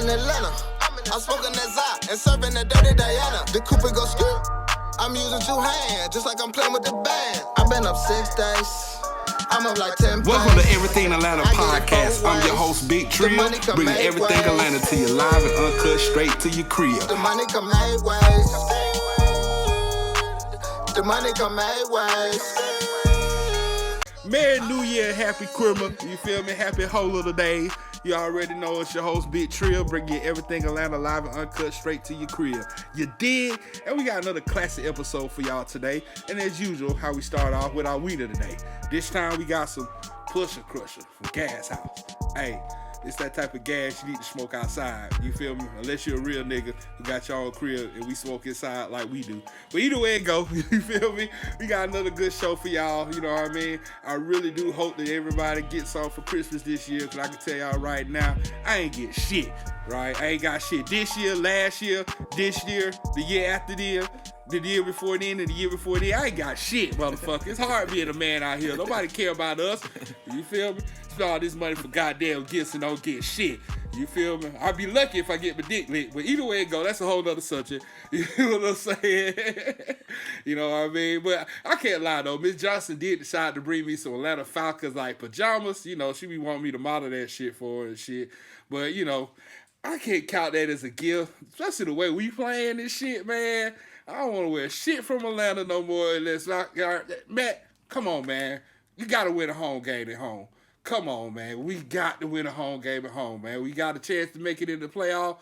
in Atlanta. I'm smoking that Zot and serving that dirty Diana. The Cooper go skirt. I'm using 2 hands, just like I'm playing with the band. I've been up 6 days. I'm up like 10 Welcome to Everything Atlanta Podcast. I'm your host, THRU, bringing everything Atlanta to you live and uncut, straight to your crib. The money come 8 ways. The money come 8 ways. Merry New Year, happy Christmas. You feel me? Happy whole of the day. You already know it's your host, THRU, bringing you everything Atlanta live and uncut, straight to your crib. You dig? And we got another classic episode for y'all today. And as usual, how we start off with our weed of the day. This time we got some Pusher Crusher from Gas House. Hey, it's that type of gas you need to smoke outside. You feel me? Unless you're a real nigga who got your own crib and we smoke inside like we do. But either way it go, you feel me? We got another good show for y'all. You know what I mean? I really do hope that everybody gets some for Christmas this year, because I can tell y'all right now, I ain't get shit, right? I ain't got shit this year, last year, this year, the year after the year before then, and the year before then. I ain't got shit, motherfucker. It's hard being a man out here. Nobody care about us. You feel me? Spend all this money for goddamn gifts and don't get shit. You feel me? I'd be lucky if I get my dick licked. But either way it go, that's a whole nother subject. You know what I'm saying? You know what I mean? But I can't lie though. Miss Johnson did decide to bring me some Atlanta Falcons like pajamas. You know, she be wanting me to model that shit for her and shit. But you know, I can't count that as a gift. Especially the way we playing this shit, man. I don't want to wear shit from Atlanta no more unless Matt, come on, man. You got to win a home game at home. Come on, man. We got to win a home game at home, man. We got a chance to make it in the playoff.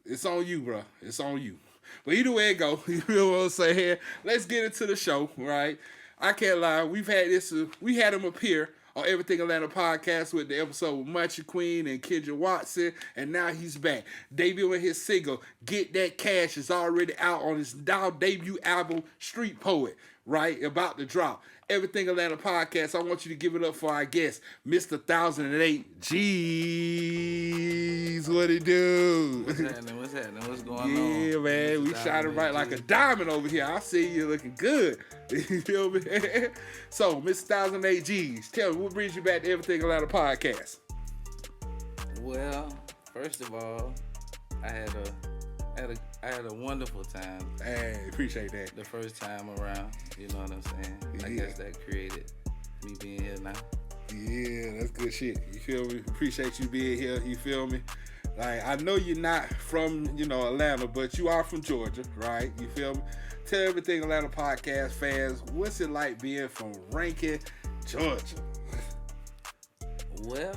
It's on you, bro. It's on you. But either way it go, you know what I'm saying? Let's get into the show, right? I can't lie. We had him up here on Everything Atlanta Podcast with the episode with Munchie Queen and Kendra Watson, and now he's back. Debuting his single, Get That Cash, is already out on his now debut album, Street Poet, right? About to drop. Everything Atlanta Podcast, I want you to give it up for our guest, Mr1008Gs. What it do? What's happening? What's going on? Yeah, man. We shining bright like a diamond over here. I see you looking good. You feel me? So, Mr1008Gs, tell me, what brings you back to Everything Atlanta Podcast? Well, first of all, I had a wonderful time. Hey, appreciate that. The first time around, you know what I'm saying? Yeah. I guess that created me being here now. Yeah, that's good shit. You feel me? Appreciate you being here. You feel me? Like, I know you're not from, Atlanta, but you are from Georgia, right? You feel me? Tell Everything Atlanta Podcast fans, what's it like being from Rankin, Georgia? Well,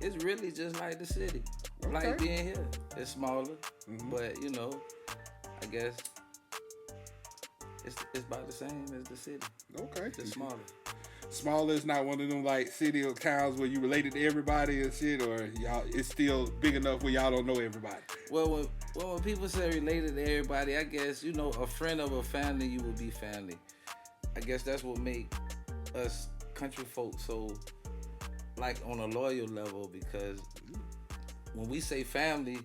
it's really just like the city. Okay. Like being here. It's smaller, but I guess it's about the same as the city. Okay. Just smaller. Smaller is not one of them like city or towns where you related to everybody and shit, or y'all it's still big enough where y'all don't know everybody. Well, when people say related to everybody, I guess a friend of a family, you will be family. I guess that's what make us country folk so like on a loyal level, because when we say family,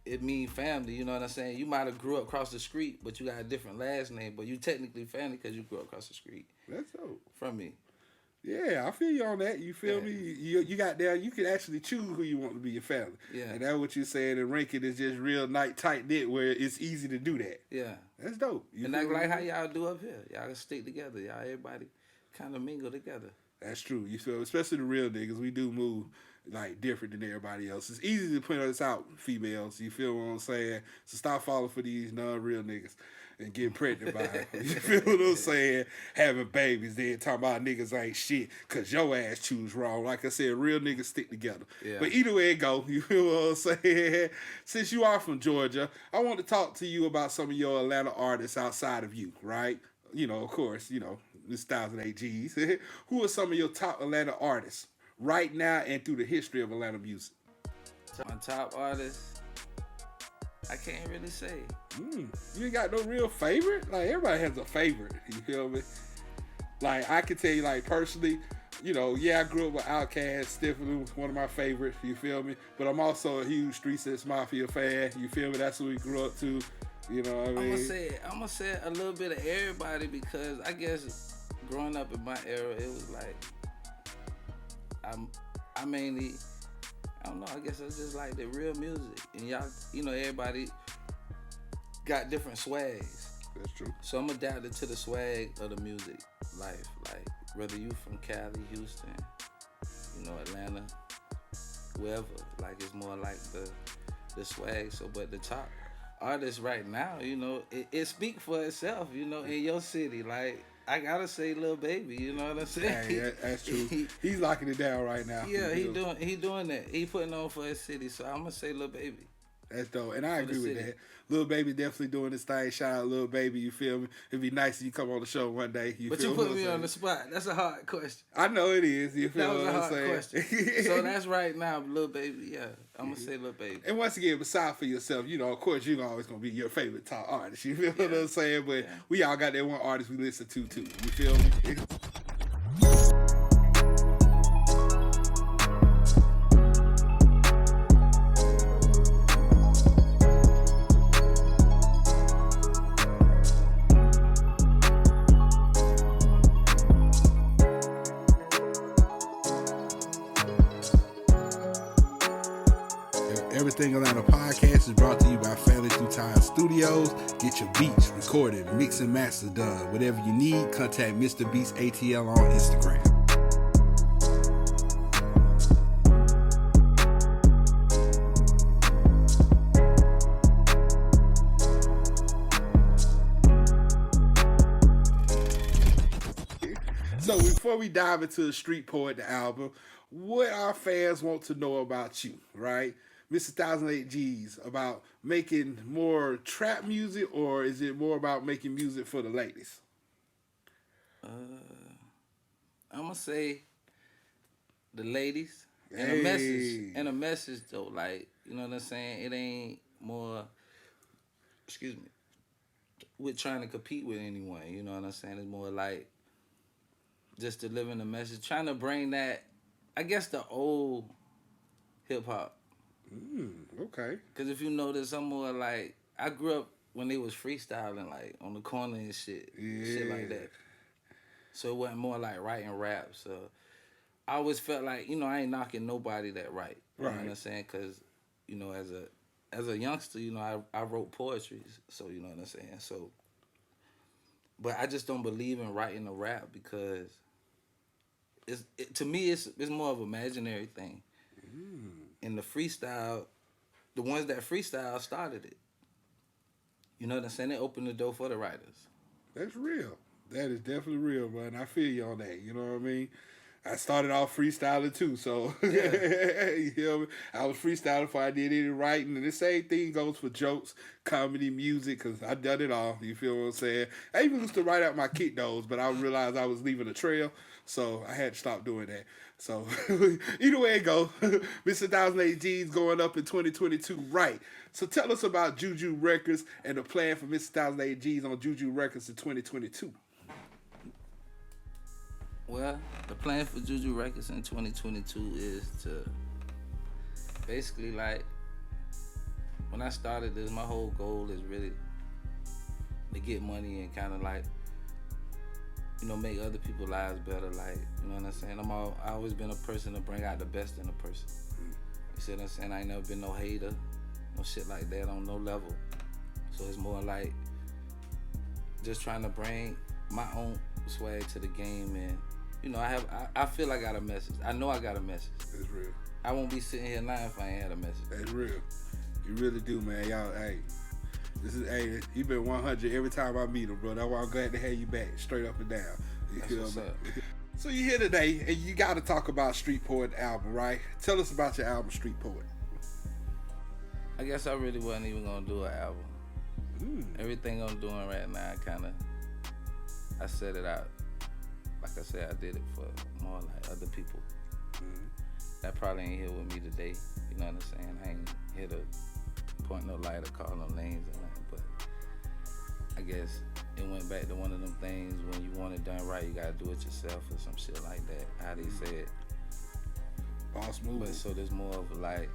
it means family, you know what I'm saying? You might have grew up across the street, but you got a different last name, but you technically family because you grew up across the street. That's dope. From me. Yeah, I feel you on that. You feel me? You got there. You can actually choose who you want to be your family. Yeah. And that's what you're saying. And Rankin is just real tight knit where it's easy to do that. Yeah. That's dope. And that's like how y'all do up here. Y'all can stick together. Y'all everybody kind of mingle together. That's true. You feel, especially the real niggas, we do move like different than everybody else. It's easy to point us out, females. You feel what I'm saying? So stop falling for these non-real niggas and getting pregnant by them. You feel what I'm saying? Having babies, then talking about niggas ain't shit because your ass choose wrong. Like I said, real niggas stick together. Yeah. But either way it go, you feel what I'm saying? Since you are from Georgia, I want to talk to you about some of your Atlanta artists outside of you, right? Of course, this 1008Gs. Who are some of your top Atlanta artists right now and through the history of Atlanta music? My top artists, I can't really say. You ain't got no real favorite? Like, everybody has a favorite, you feel me? Like, I can tell you, like, personally, I grew up with Outkast. Stephen was one of my favorites, you feel me? But I'm also a huge Street Sense Mafia fan, you feel me? That's what we grew up to, you know what I mean? I'm gonna say a little bit of everybody, because I guess growing up in my era, it was like, I I don't know. I guess I just like the real music, and y'all, everybody got different swags. That's true. So I'm adapted to the swag of the music life. Like whether you from Cali, Houston, Atlanta, wherever. Like it's more like the swag. So, but the top artists right now, it speak for itself. In your city, like. I gotta say, Lil Baby, you know what I'm saying? Hey, that's true. He's locking it down right now. Yeah, he doing that. He putting on for his city, so I'm gonna say Lil Baby. That's dope, and I agree with that. Lil Baby definitely doing this thing. Shout out Lil Baby, you feel me? It'd be nice if you come on the show one day. But you put me on the spot. That's a hard question. I know it is. You feel that was what a I'm saying? question. So that's right now, Lil Baby. Yeah, I'm gonna say Lil Baby. And once again, beside for yourself, of course, you're always gonna be your favorite top artist. You feel what I'm saying? But we all got that one artist we listen to too. You feel me? Everything Atlanta podcast is brought to you by familythruties Studios. Get your beats recorded, mix and master done. Whatever you need, contact Mr. Beats ATL on Instagram. So before we dive into the Street Poet, the album, what our fans want to know about you, right? Mr1008Gs, about making more trap music, or is it more about making music for the ladies? I'm gonna say the ladies and a message though. Like, you know what I'm saying? It ain't more. Excuse me. We're trying to compete with anyone. You know what I'm saying? It's more like just delivering a message, trying to bring that. I guess the old hip hop. Okay. Because if you notice, I'm more like, I grew up when they was freestyling, like, on the corner and shit. Yeah. Shit like that. So it wasn't more like writing rap. So I always felt like, I ain't knocking nobody that write. You know what I'm saying? Because, as a youngster, I wrote poetry. So, you know what I'm saying? So, but I just don't believe in writing a rap because to me, it's more of an imaginary thing. And the freestyle, the ones that freestyle started it. You know what I'm saying? They opened the door for the writers. That's real. That is definitely real, man. I feel you on that. You know what I mean? I started off freestyling too, so you feel me? I was freestyling before I did any writing, and the same thing goes for jokes, comedy, music, because I done it all. You feel what I'm saying? I even used to write out my kick those, but I realized I was leaving a trail, so I had to stop doing that. So either way it go, Mr1008Gs going up in 2022, right? So tell us about JuJu Records and the plan for Mr1008Gs on JuJu Records in 2022. Well, the plan for JuJu Records in 2022 is to basically, like, when I started this, my whole goal is really to get money and kind of like, make other people's lives better. Like, you know what I'm saying? I always been a person to bring out the best in a person. You see what I'm saying? I ain't never been no hater, no shit like that on no level. So it's more like just trying to bring my own swag to the game, and I feel I got a message. I know I got a message. That's real. I won't be sitting here lying if I ain't had a message. That's real. You really do, man. Y'all, you been 100 every time I meet him, bro. That's why I'm glad to have you back, straight up and down. You That's what's up. So you're here today, and you got to talk about Street Poet album, right? Tell us about your album, Street Poet. I guess I really wasn't even gonna do an album. Everything I'm doing right now, I set it out. Like I said, I did it for more like other people. That probably ain't here with me today. You know what I'm saying? I ain't here to point no light or call no names or nothing. But I guess it went back to one of them things when you want it done right, you gotta do it yourself or some shit like that. How they say it. Boss move. But so there's more of like,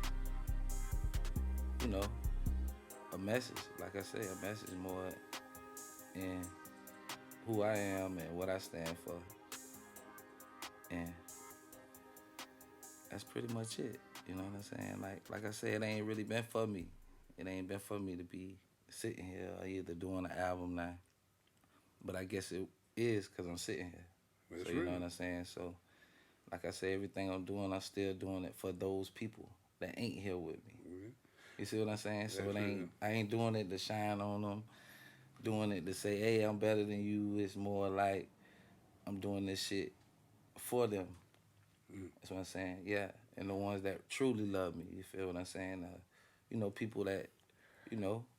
a message. Like I say, a message more in who I am and what I stand for. And that's pretty much it. You know what I'm saying? Like I said, it ain't really been for me. It ain't been for me to be sitting here or either doing an album now. But I guess it is because I'm sitting here. That's so you know real. what I'm saying? So, like I said, everything I'm doing, I'm still doing it for those people that ain't here with me. Mhm. You see what I'm saying? So That's I ain't doing it to shine on them, doing it to say, hey, I'm better than you. It's more like I'm doing this shit for them. That's what I'm saying. Yeah, and the ones that truly love me. You feel what I'm saying? You know, people that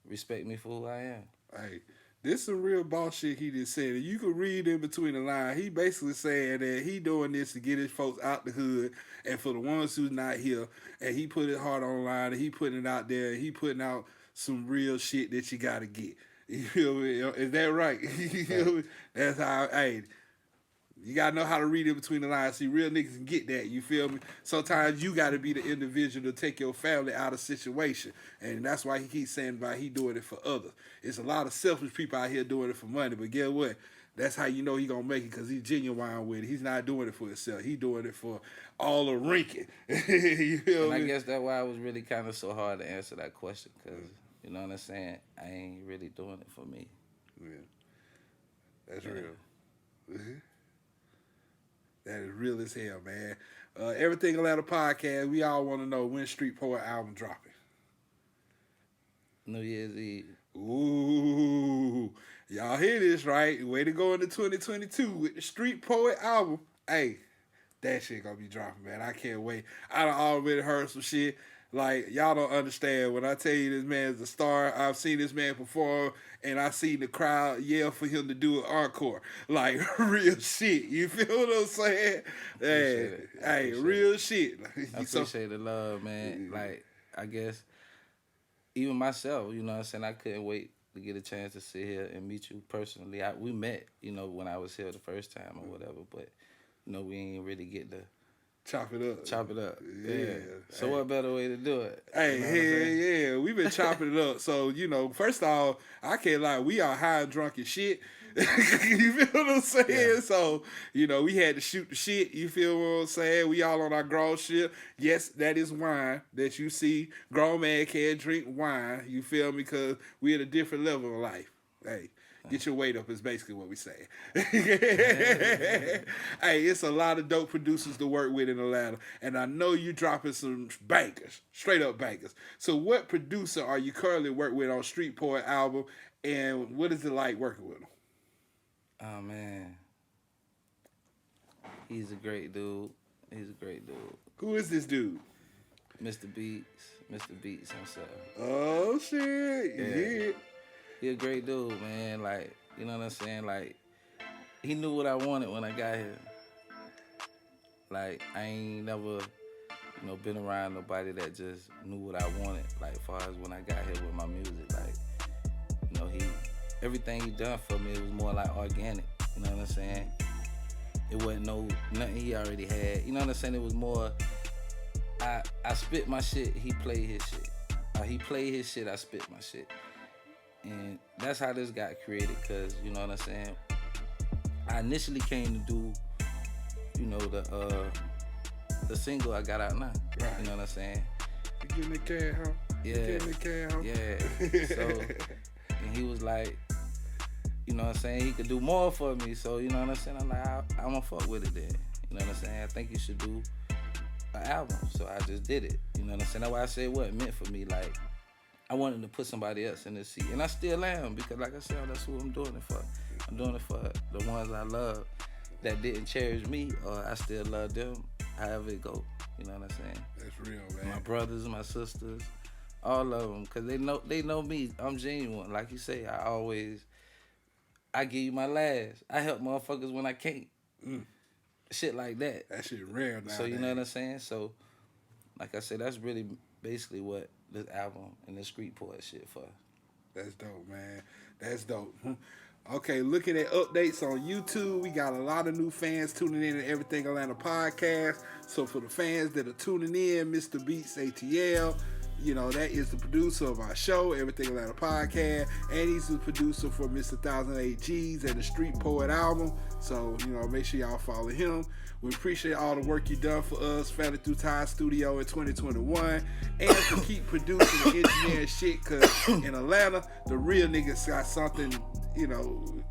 respect me for who I am. Hey, this some real boss shit he just said. And you can read in between the lines. He basically saying that he doing this to get his folks out the hood and for the ones who's not here. And he put his heart on the line and he putting it out there. And he putting out some real shit that you got to get. You feel me? Is that right? You feel me? That's how, hey, you got to know how to read in between the lines. See, real niggas can get that. You feel me? Sometimes you got to be the individual to take your family out of situation. And that's why he keeps saying about he doing it for others. It's a lot of selfish people out here doing it for money. But guess what? That's how you know he going to make it because he's genuine with it. He's not doing it for himself. He doing it for all the ranking. You feel and me? I guess that's why it was really kind of so hard to answer that question because, you know what I'm saying, I ain't really doing it for me. Yeah. That's real. That is real as hell, man. Everything Atlanta podcast, we all want to know when Street Poet album dropping. New Year's Eve. Ooh, y'all hear this, right? Way to go into 2022 with the Street Poet album. Hey, that shit gonna be dropping, man. I can't wait. I done already heard some shit. Like, y'all don't understand. When I tell you this man's a star, I've seen this man perform, and I seen the crowd yell for him to do an encore. Like, real shit. You feel what I'm saying? Hey, real shit. I appreciate the love, man. Like, I guess, even myself, you know what I'm saying, I couldn't wait to get a chance to sit here and meet you personally. We met, when I was here the first time or whatever, but, we ain't really get to chop it up. Yeah. So what better way to do it? Hey, yeah. We've been chopping it up. So, first off, I can't lie. We are high and drunk as shit. You feel what I'm saying? Yeah. So, we had to shoot the shit. You feel what I'm saying? We all on our grown shit. Yes, that is wine that you see. Grown man can't drink wine. You feel me? Because we at a different level of life. Hey. Get your weight up is basically what we say. Hey, it's a lot of dope producers to work with in Atlanta. And I know you dropping some bangers, straight up bangers. So what producer are you currently working with on Street Poet album? And what is it like working with him? Oh, man. He's a great dude. Who is this dude? Mr. Beats himself. Oh, shit. Yeah. He a great dude, man. Like, you know what I'm saying? Like, he knew what I wanted when I got here. Like, I ain't never, been around nobody that just knew what I wanted. Like, as far as when I got here with my music, like, everything he done for me, it was more like organic. You know what I'm saying? It wasn't nothing he already had. You know what I'm saying? It was more, I spit my shit, he played his shit. He played his shit, I spit my shit. And that's how this got created, because, you know what I'm saying, I initially came to do, the single I got out now. Right. You know what I'm saying? You getting the cash, huh? Yeah. You getting the cash, huh? Yeah. So, and he was like, you know what I'm saying, he could do more for me. So, you know what I'm saying, I'm like, I'm gonna fuck with it then. You know what I'm saying? I think you should do an album. So I just did it. You know what I'm saying? That's why I said what it meant for me. Like, I wanted to put somebody else in this seat. And I still am, because like I said, that's who I'm doing it for. I'm doing it for the ones I love that didn't cherish me, or I still love them, however it go. You know what I'm saying? That's real, man. My brothers, my sisters, all of them, because they know me. I'm genuine. Like you say, I give you my last. I help motherfuckers when I can't. Shit like that. That shit rare now. So you know what I'm saying? So, like I said, that's really basically what this album and this Street Poet shit for. That's dope, man. That's dope. Okay, looking at updates on YouTube, we got a lot of new fans tuning in to Everything Atlanta podcast. So for the fans that are tuning in, Mr. Beats ATL, You know, that is the producer of our show, Everything Atlanta Podcast, and he's the producer for Mr1008Gs and the Street Poet album. So, you know, make sure y'all follow him. We appreciate all the work you done for us, Family Thruties Studio in 2021, and to keep producing and engineering shit, because in Atlanta, the real niggas got something, you know,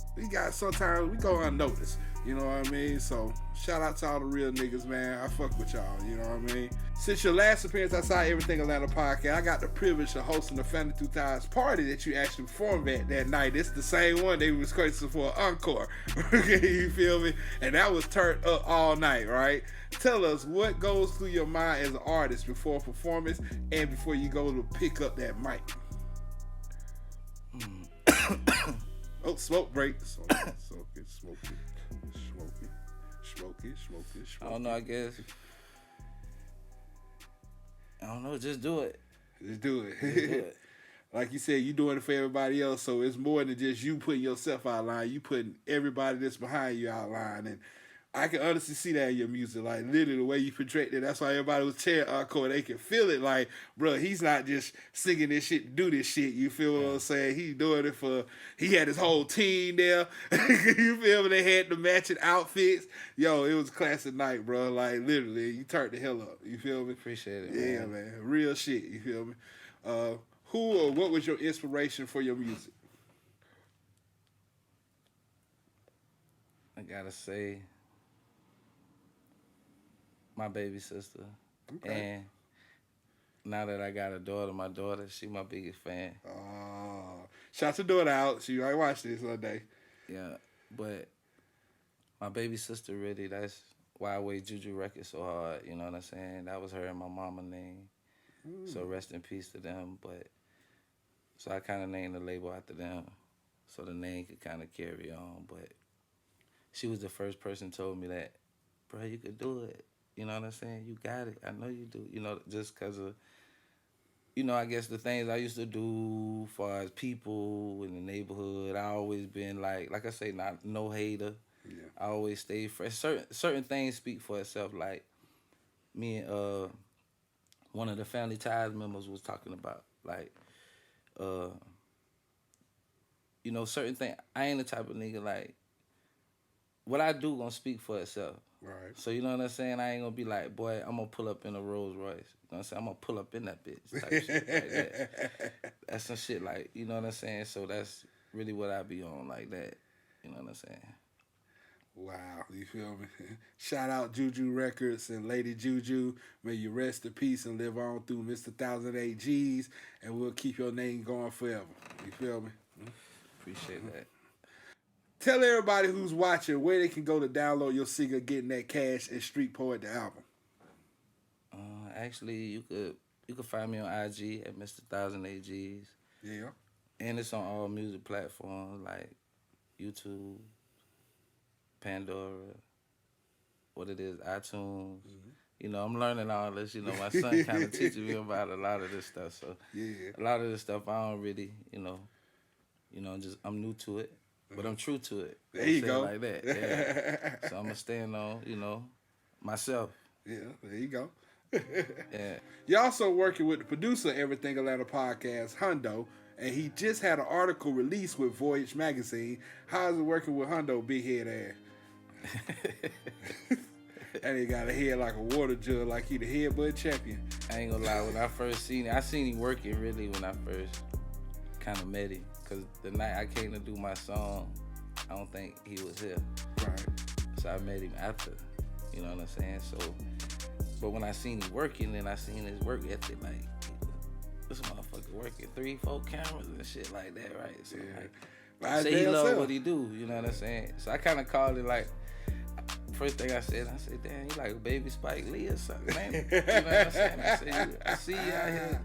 sometimes we go unnoticed. You know what I mean? So, shout out to all the real niggas, man. I fuck with y'all, you know what I mean? Since your last appearance outside Everything Atlanta Podcast, I got the privilege of hosting the Family Thruties party that you actually performed at that night. It's the same one they was requesting for an encore. You feel me? And that was turned up all night, right? Tell us what goes through your mind as an artist before a performance and before you go to pick up that mic. Oh, smoke break. Smoke it. I don't know, I guess. I don't know, just do it. Just do it. Just do it. Like you said, you doing it for everybody else, so it's more than just you putting yourself out line. You putting everybody that's behind you out line, and I can honestly see that in your music. Like, literally, the way you project it, that's why everybody was cheering encore. They can feel it. Like, bro, he's not just singing this shit to do this shit. You feel what I'm saying? He's doing it for, he had his whole team there. You feel me? They had the matching outfits. Yo, it was a classic night, bro. Like, literally, you turned the hell up. You feel me? Appreciate it, Yeah, man. Real shit. You feel me? Who or what was your inspiration for your music? I gotta say, my baby sister. Okay. And now that I got a daughter, my daughter, she my biggest fan. Shout your daughter out. She might watch this one day. Yeah, but my baby sister, really, that's why I weigh JuJu Records so hard, you know what I'm saying? That was her and my mama name. So rest in peace to them. But so I kind of named the label after them so the name could kind of carry on. But she was the first person told me that, bro, you could do it. You know what I'm saying? You got it. I know you do. You know, just because of, you know, I guess the things I used to do as far as people in the neighborhood, I always been like I say, no hater. Yeah. I always stay fresh. Certain things speak for itself. Like me and one of the Family Ties members was talking about, like, you know, certain things. I ain't the type of nigga, like, what I do gonna speak for itself. Right. So, you know what I'm saying? I ain't gonna be like, boy, I'm gonna pull up in a Rolls Royce. You know what I'm saying? I'm gonna pull up in that bitch type shit like that. That's some shit like, you know what I'm saying? So that's really what I be on like that. You know what I'm saying? Wow, you feel me? Shout out JuJu Records and Lady JuJu. May you rest in peace and live on through Mr1008Gs, and we'll keep your name going forever. You feel me? Appreciate that. Tell everybody who's watching where they can go to download your single Getting That Cash and Street Poet the album. Actually, you could find me on IG at Mr1008Gs. Yeah. And it's on all music platforms like YouTube, Pandora, what it is, iTunes. Mm-hmm. You know, I'm learning all this. You know, my son kind of teaching me about a lot of this stuff. So yeah, a lot of this stuff I don't really, you know, just I'm new to it, but I'm true to it. There you go. Like that. Yeah. So I'm gonna stand on, you know, myself. Yeah, there you go. Yeah. You're also working with the producer of Everything Atlanta Podcast, Hundo, and he just had an article released with Voyage Magazine. How's it working with Hundo, big head ass? And he got a head like a water jug, like he the headbutt champion. I ain't gonna lie, when I first seen it, I seen him working really when I first kind of met him. Because the night I came to do my song, I don't think he was here. Right. So I met him after, you know what I'm saying? So, but when I seen him working and I seen his work ethic, like, this motherfucker working 3-4 cameras and shit like that, right? So yeah. like, say he love what he do, you know what I'm saying? So I kind of called it like, first thing I said, damn, you like a baby Spike Lee or something, man. You know what I'm saying? I said, I see you out here.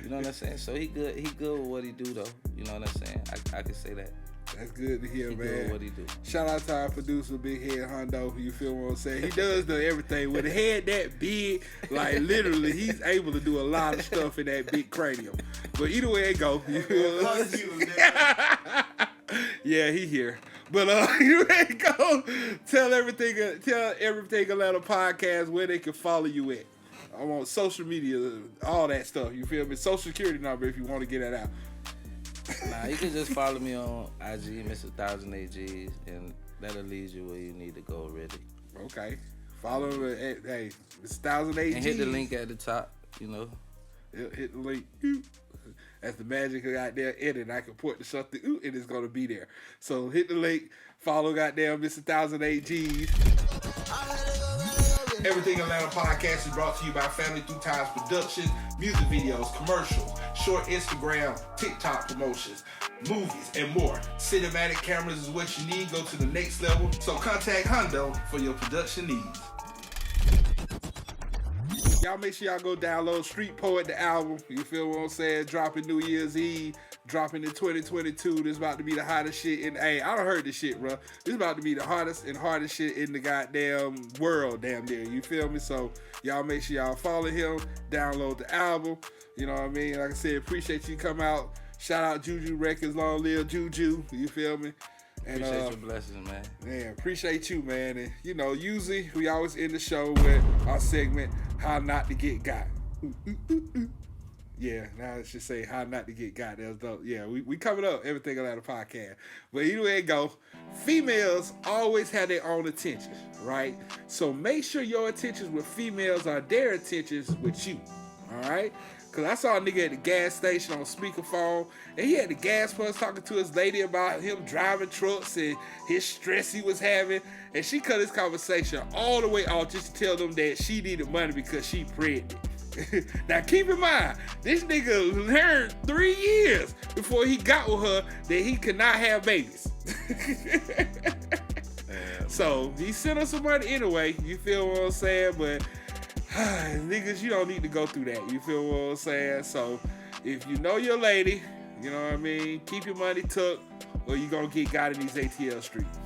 You know what I'm saying? So he good with what he do though. You know what I'm saying? I can say that. That's good to hear, he man. Good with what he do. Shout out to our producer, Big Head Hundo. You feel what I'm saying? He does do everything. With a head that big, like literally, he's able to do a lot of stuff in that big cranium. But either way it go, you feel what I'm saying? Yeah, he here. But you ready to go? Tell everything Atlanta Podcast where they can follow you at. want social media, all that stuff. You feel me? Social security number if you want to get that out. Nah, you can just follow me on IG, Mr1008Gs, and that'll lead you where you need to go already. Okay. Follow him at, hey, it's 1008Gs. And hit the link at the top, you know. Hit the link. That's the magic of goddamn edit. I can point to something, and it's going to be there. So hit the link. Follow goddamn Mr1008Gs. Everything Atlanta Podcast is brought to you by Family Through Times Productions, music videos, commercials, short Instagram, TikTok promotions, movies, and more. Cinematic cameras is what you need. Go to the next level. So contact Hondo for your production needs. Y'all make sure y'all go download Street Poet, the album. You feel what I'm saying? Dropping New Year's Eve. Dropping in 2022. This is about to be the hottest shit in... Hey, I done heard this shit, bro. This is about to be the hottest and hardest shit in the goddamn world, damn near. You feel me? So, y'all make sure y'all follow him. Download the album. You know what I mean? Like I said, appreciate you come out. Shout out JuJu Records. Long live JuJu. You feel me? And, appreciate your blessings, man. Man, appreciate you, man. And, you know, usually we always end the show with our segment, How Not to Get Got. Yeah, now let's just say How Not to Get Got. That was dope. Yeah, we covered up everything on the podcast. But anyway, it go. Females always have their own intentions, right? So make sure your intentions with females are their intentions with you, all right? Because I saw a nigga at the gas station on speakerphone, and he had the gas pump talking to his lady about him driving trucks and his stress he was having, and she cut his conversation all the way off just to tell them that she needed money because she pregnant. Now keep in mind, this nigga learned 3 years before he got with her that he could not have babies. So he sent her some money anyway, you feel what I'm saying? But niggas, you don't need to go through that, you feel what I'm saying? So if you know your lady, you know what I mean, keep your money tucked or you gonna get got in these ATL streets.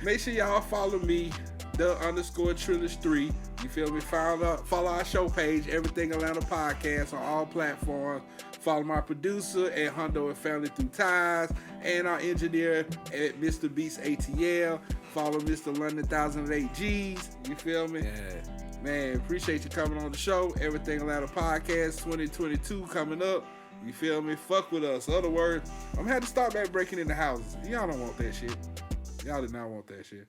Make sure y'all follow me, _Trillish3. You feel me? Follow our show page, Everything Atlanta Podcast, on all platforms. Follow my producer at Hondo and Family Through Ties, and our engineer at Mr. Beats ATL. Follow Mr. London 1008Gs. You feel me? Yeah. Man, appreciate you coming on the show. Everything Atlanta Podcast 2022 coming up. You feel me? Fuck with us. In other words, I'm gonna have to start back breaking into houses. Y'all don't want that shit. Y'all did not want that shit.